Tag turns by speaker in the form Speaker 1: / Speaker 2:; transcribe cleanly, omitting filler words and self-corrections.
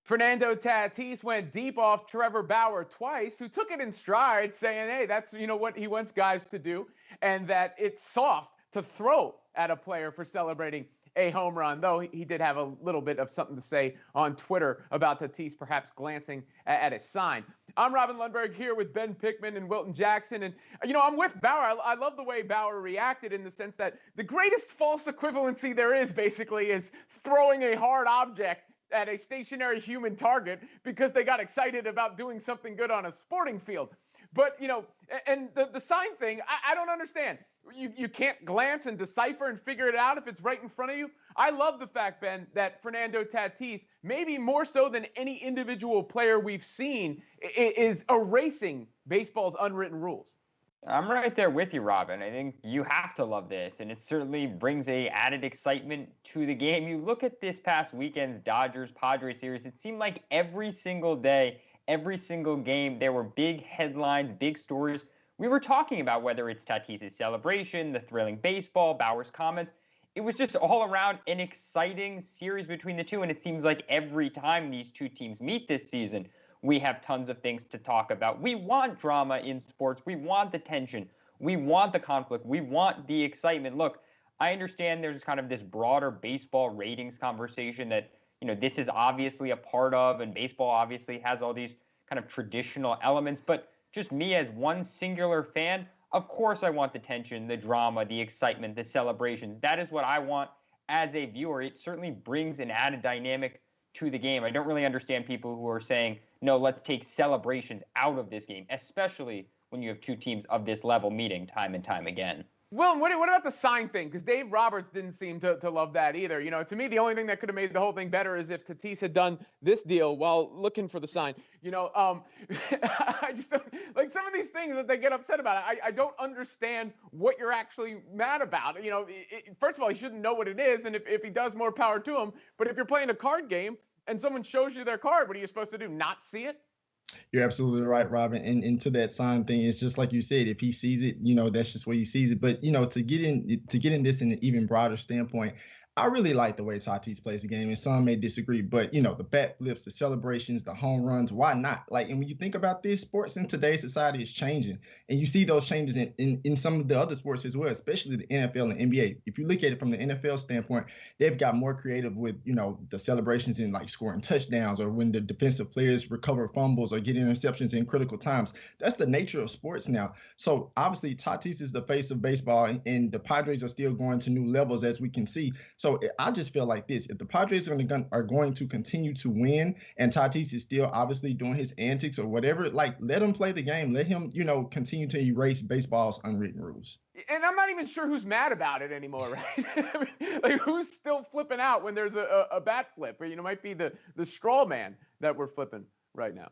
Speaker 1: Fernando Tatis went deep off Trevor Bauer twice, who took it in stride, saying, hey, that's what he wants guys to do, and that it's soft to throw at a player for celebrating a home run, though he did have a little bit of something to say on Twitter about Tatis perhaps glancing at his sign. I'm Robin Lundberg here with Ben Pickman and Wilton Jackson, and I'm with Bauer. I love the way Bauer reacted in the sense that the greatest false equivalency there is basically is throwing a hard object at a stationary human target because they got excited about doing something good on a sporting field. But, and the sign thing, I don't understand. You can't glance and decipher and figure it out if it's right in front of you. I love the fact, Ben, that Fernando Tatis, maybe more so than any individual player we've seen, is erasing baseball's unwritten rules.
Speaker 2: I'm right there with you, Robin. I think you have to love this, and it certainly brings a added excitement to the game. You look at this past weekend's Dodgers-Padres series, it seemed like every single day, every single game, there were big headlines, big stories. We were talking about whether it's Tatis' celebration, the thrilling baseball, Bauer's comments. It was just all around an exciting series between the two, and it seems like every time these two teams meet this season, we have tons of things to talk about. We want drama in sports. We want the tension. We want the conflict. We want the excitement. Look, I understand there's kind of this broader baseball ratings conversation that, this is obviously a part of, and baseball obviously has all these kind of traditional elements. But just me as one singular fan, of course I want the tension, the drama, the excitement, the celebrations. That is what I want as a viewer. It certainly brings an added dynamic to the game. I don't really understand people who are saying, no, let's take celebrations out of this game, especially when you have two teams of this level meeting time and time again.
Speaker 1: Well, what about the sign thing? Because Dave Roberts didn't seem to love that either. To me, the only thing that could have made the whole thing better is if Tatis had done this deal while looking for the sign. I just don't, like some of these things that they get upset about. I don't understand what you're actually mad about. First of all, he shouldn't know what it is, and if he does, more power to him. But if you're playing a card game and someone shows you their card, what are you supposed to do? Not see it?
Speaker 3: You're absolutely right, Robin. And to that sign thing, it's just like you said, if he sees it, that's just where he sees it. But to get in this in an even broader standpoint, I really like the way Tatis plays the game, and some may disagree, but the bat flips, the celebrations, the home runs, why not? And when you think about this, sports in today's society is changing, and you see those changes in some of the other sports as well, especially the NFL and NBA. If you look at it from the NFL standpoint, they've got more creative with the celebrations in like scoring touchdowns, or when the defensive players recover fumbles or get interceptions in critical times. That's the nature of sports now. So obviously Tatis is the face of baseball, and the Padres are still going to new levels, as we can see. So I just feel like this: if the Padres are going to continue to win, and Tatis is still obviously doing his antics or whatever, let him play the game. Let him, continue to erase baseball's unwritten rules.
Speaker 1: And I'm not even sure who's mad about it anymore, right? I mean, who's still flipping out when there's a bat flip? Or, might be the straw man that we're flipping right now.